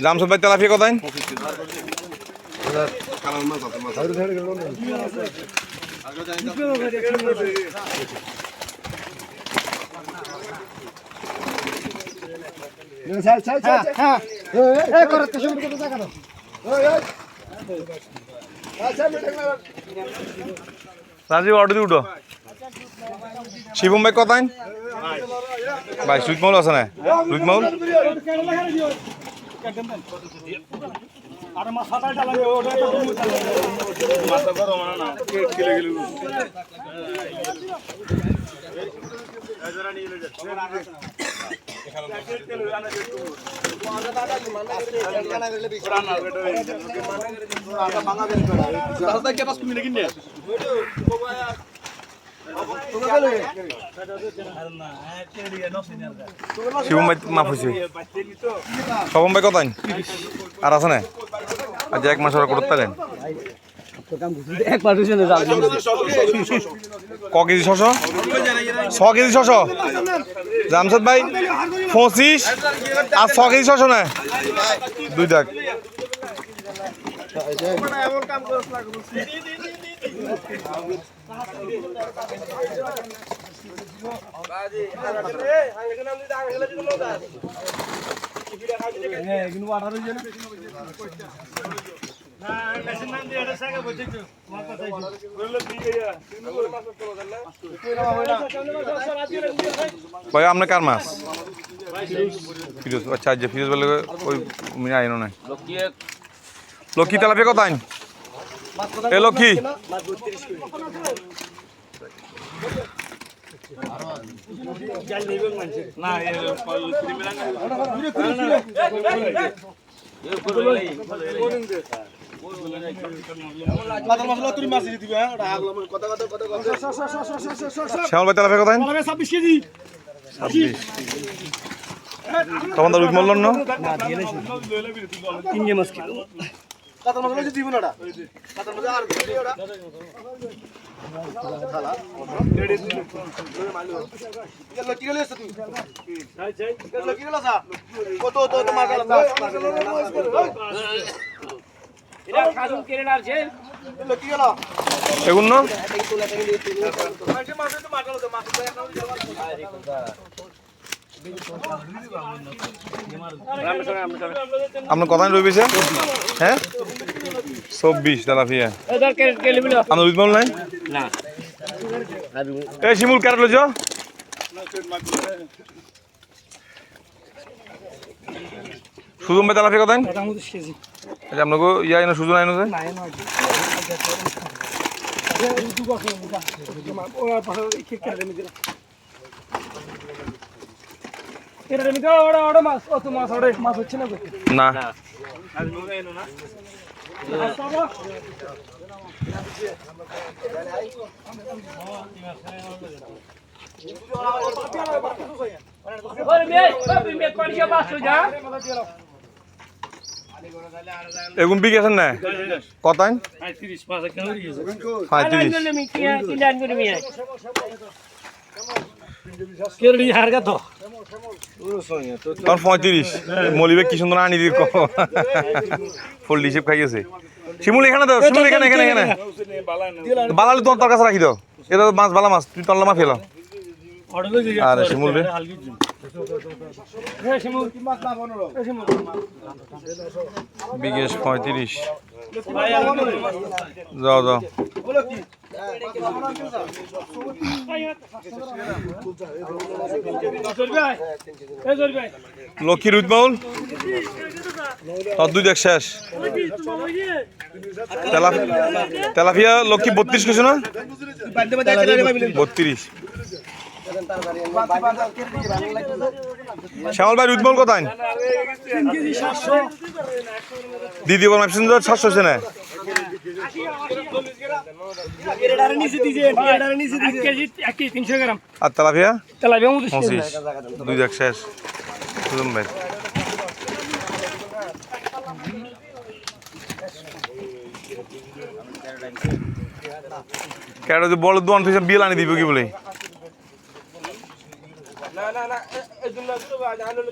জামশেদ ভাই তেলাপিয়া কত? রাজীব অর্ডার দিয়ে উঠো। শিবম ভাই কত? ভাই সুইট মৌল আছে না? সুইট মৌল শিবম ভাই মাফ হয়েছে। শবম ভাই কত? আর আছে না? আজ এক মাস করতে পারেন ক কেজি 600? 6 কেজি 600। জামশেদ ভাই 25 আর 6 কেজি 600 না? 2 দাগ। ভাই আপনার কার মাছ? ফিরোজ। আচ্ছা আজ ফিরোজ বলে ওই মিনা আইনো না। লক্ষ্মী তেলাপিয়া কত? এ লক্ষ্মী শ্যামল ভাই তেলাপিয়া কত? 26 কেজি। তখন তো রুট মূল্য না এগুন আপনার কথা রয়েছে? হ্যাঁ 24 তেলাপিয়া। আপনার রুট মূল্য নাই? এই শিমুল ক্যারেট লইছ? সুজন ভাই তেলাপিয়া কত? আপনাকে ইয়া এনে সুজন আইনো যে না এগুন বিক আছেন না কত? 35 মলিবে কি সুন্দর আনি দিয়ে ফুল হিসেব খাই গেছে। শিমুল এখানে দাও, শিমুল এখানে এখানে এখানে বালালি তোমার তোর কাছে রাখি দাও। এটা মাছ বালা মাছ, তুই তল্লা মাছ ফেলো। আর শিমুল রে বিগেশ 35। যাও যাও লক্ষ্মী রুদমাউল দুই দেখ শেষ। তেলাপিয়া লক্ষ্মী 32 কিছু না? 32। শ্যামল ভাই রুদমাউল কত? দিদি বল 700 আছে না? আর তেলাপিয়া 25। দুই দেখ শেষ। সুজন ভাই কেডা যে বল দোয়ান তুই বিল আনি দিব কি বলে না না না এই জন্য তো জানো না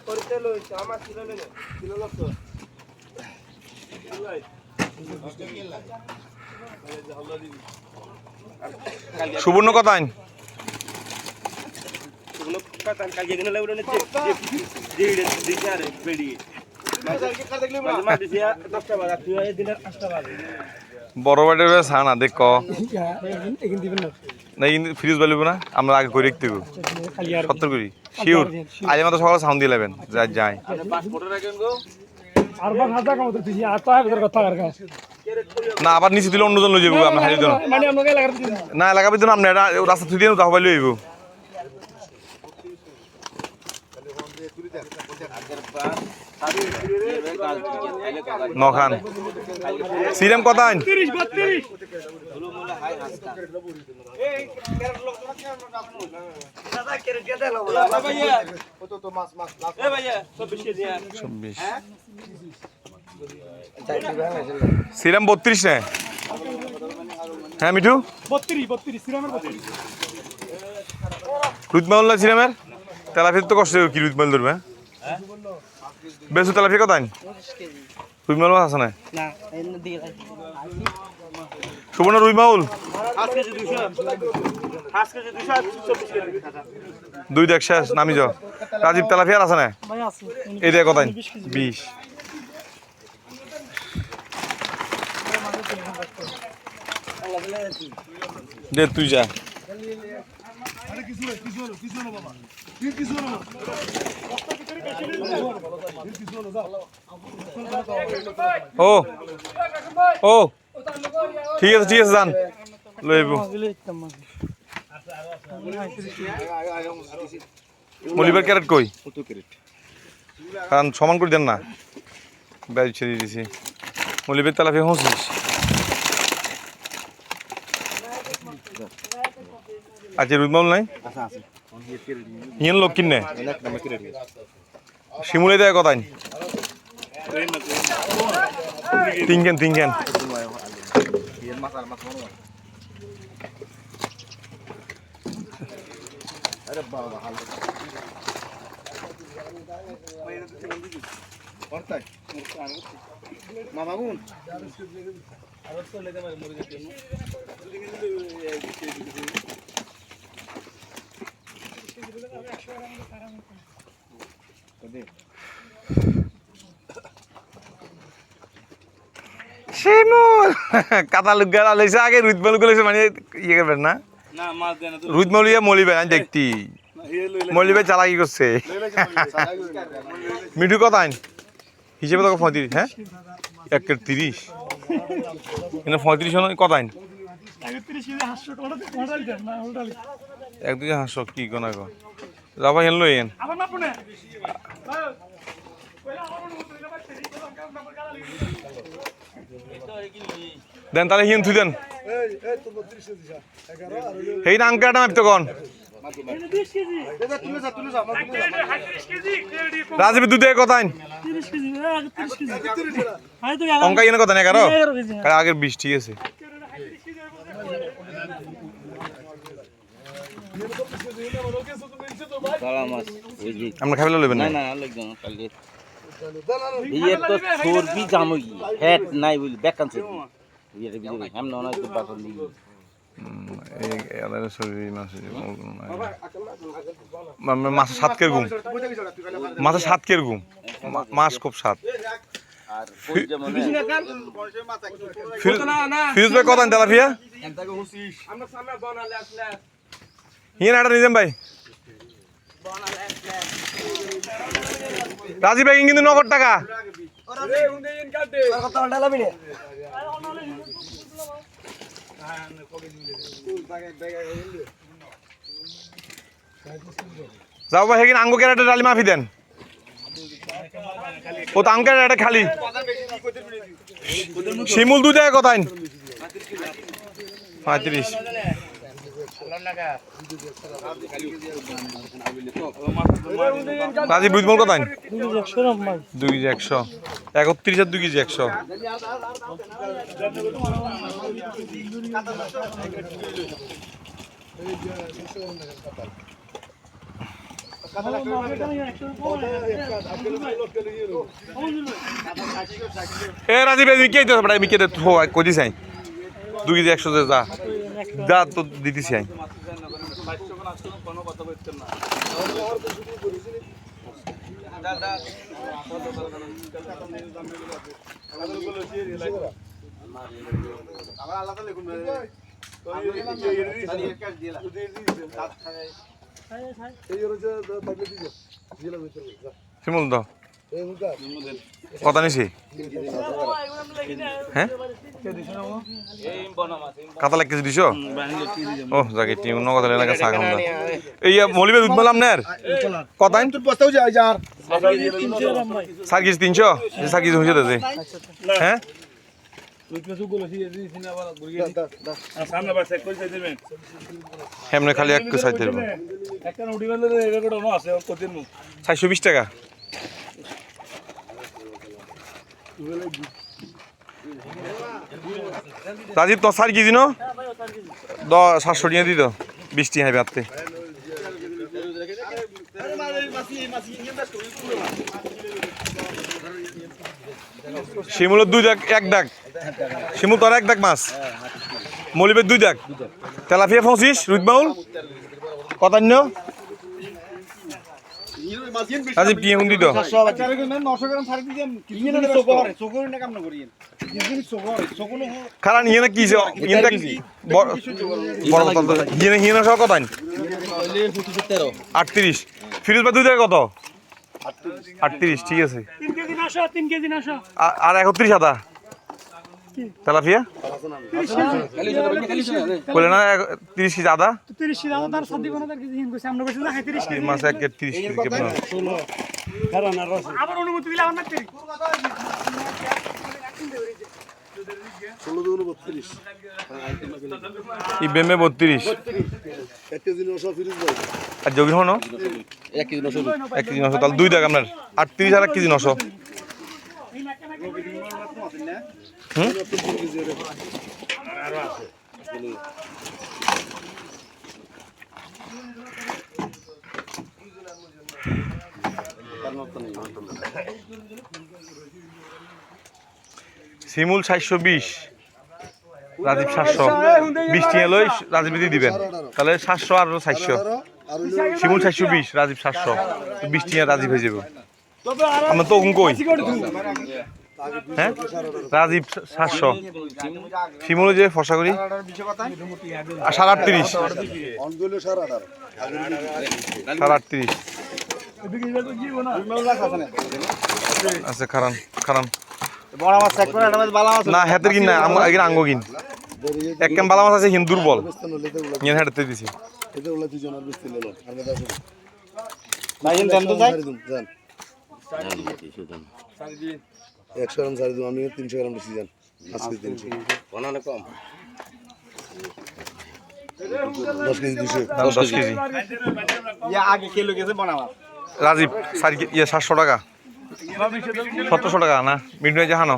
করতে লই আমার ছিল না ছিল না তো সুবর্ণ কথা আইন সুবর্ণ কথা কাল যেদিন লাগলো না যে দিছে আরে বেড়ি মা দিছে 10টা বাজে তুই এই দিনের 8টা বাজে বড় বাড়ির সানা দেখ না কিন্তু ফ্রিজ বালিব না আমরা আগে করে রাখতে 70 করি শিওর আজ আমাদের সকালে সাউন্ড দিয়ে নেবেন যাই না আবার নিচে দিলে অন্যজন লই যাবো আমরা হারিয়ে দেবো না এলাকার জন্য আপনি রাস্তা থুই দিয়ে তাহলে পাইলে হইব নখান সিরাম কত আইন সিরাম 32 না হ্যাঁ মিঠু 32 সিরামের 32 রুদমাউল না সিরামের তেলাফির তো কষ্ট কি রুদমাউল ধরবে বেশি তেলাফি কত আইন রুদমাউল আছে না সুবর্ণ রুদমাউল দুই দেখ শেষ নামি যাও রাজীব তেলাফিয়ার আছে না এই দেখ কত আইন 20 দে তুই যা ও ও ঠিক আছে যান লইব মলিবার ক্যারেট কই কারণ সমান করে দেন না ব্যাজ ছেড়ে দিয়েছি মলিবের তেলাফি হসিস আচ্ছা রুদমাউল নাই হিয়েন লোক কিনে শিমুলে দেয় কথাই তিনকেন মামাগুন শিমুল কাতা লুক গেল লইছে আগে রুদমাউল গেছে মানে ইয়ে করবেন না না মাছ দেন তো রুদমাউল ইয়া মলিবে আমি দেখতি মলিবে চালাকি করছে মিঠু কত আইন হিসেবে তো 35 হ্যাঁ 1.30 এনে 35 কত আইন 1.5 কি কোনা গো যাবা হেন লই এন দেন তাহলে হিন থুই দেন এই না আঙ্কাটা মাপতো কোন রাজীব দুধে কথা অঙ্কা এনে কথা 11 আগের 20 ঠিক আছে আমরা খাইলে লইবেন না ये तो चोरबी जामो हेड নাই বলি ভ্যাকেন্সি এটা বিজে हम না তো বাসন নি এই আলাদা সরি মাছ 7 কের ঘুম মাছ 7 কের ঘুম মাছ খুব 7 আর কোন যেমন ফিরোজ ভাই কত আনতে লাফিয়া আমরা সামনে বানালে আসলে হিন আটা নিজাম ভাই রাজীব ভাই কিন্তু নগদ টাকা যাও ভাই হেকিন আঙ্গো ক্যারেটে ডালি মাফি দেন ও তো আঙ্গো ক্যারেটে খালি শিমুল 2 টাকা কত আইন 35 রাজীব বুঝবল কত 2 কেজি 100 31 আর 2 কেজি 100 এ রাজীব তুমি কে দিতে পারে আমি কে দিতে কই দিছ 2 কেজি 100 যা যা তো দিতেছি আমি শিমুল তো কথা নিছি হ্যাঁ কাতা লাগ কেজি দিছ ও জাগে টিম ন কথা লাগা সাগম দা এই মলিবে দুধ বললাম না কথা তোর বস্তাও যায় যার 4 কেজি 300 4 কেজি হইছে দাদা হ্যাঁ সামনে বাস এক করে দিবেন হেমনে খালি এক সাইড দেব একটা উঠি গেলে রেকর্ড অন আছে কতদিন 420 টাকা রাজীব তো 4 কেজি নো 700 টাকা দিত 20 টাকা হবে আতে শিমুলের 2 দাগ 1 দাগ শিমুল তোর 1 দাগ মাছ মলিবের 2 দাগ তেলাপিয়া 25 রুদবাউল কতান্য রাজীব কি হুন্দি তো 900 গ্রাম ছাড়ি দিম কিনে না সোগরে সোগরে না কাম না করিয়েন কিন্তু সোগরে সোগনো কারণ ইয়েনা কি ইয়েনটা বড় কথা ইয়েনা ইয়েনা সহ কত 38 ফিরোজ ভাই 2 দাগ কত 38 ঠিক আছে 3 কেজি 900 3 কেজি 900 আর 31 আদা তেলাপিয়া বলে না 30 কেজি আদা 30 কেজি আদা তার সাদি কোন তার কেজি হিন কইছে আমরা কইছি 30 কেজি মাছ 30 কেজি কেমন আবার অনুমতি দিলে আমার না 30 ই বেমে 32 1 কেজি 900 ফিরিজ ভাই আর যোগিন হনো 1 কেজি 900 1 কেজি 900 তাহলে 2 দাগ আপনার 38 আর 1 কেজি 900 হুম শিমুল 720 রাজীব 700 20 টাকা লই রাজীব দিবেন তাহলে 700 আর 400 শিমুল 720 রাজীব 700 20 টাকা রাজীব হয়ে যাবে আমরা তো কই হ্যাঁ রাজীব 700 শিমুল যে ফসা করি 38 অনগুলো 18 38 আচ্ছা খারান খারান বড় মাছ চেক করে এটা বালা মাছ না হেতের কিন না এর আঙ্গ কিন এক কাম বালা মাছ আছে হিন দুর্বল ইয়েন হেডতে দিছি এটা ওলা দুই জনের বেশি লেলো আর কথা আছে ভাইন দেন তো যাই জান 100 গ্রাম ছাড়ি দিও আমি 300 গ্রাম বেশি জান আজকে 300 বানানো কম 10 কেজি 200 10 কেজি ইয়া আগে কিলো গেছে বানাবা রাজীব 700 টাকা 1700 টাকা না মিডনাইট জাহানো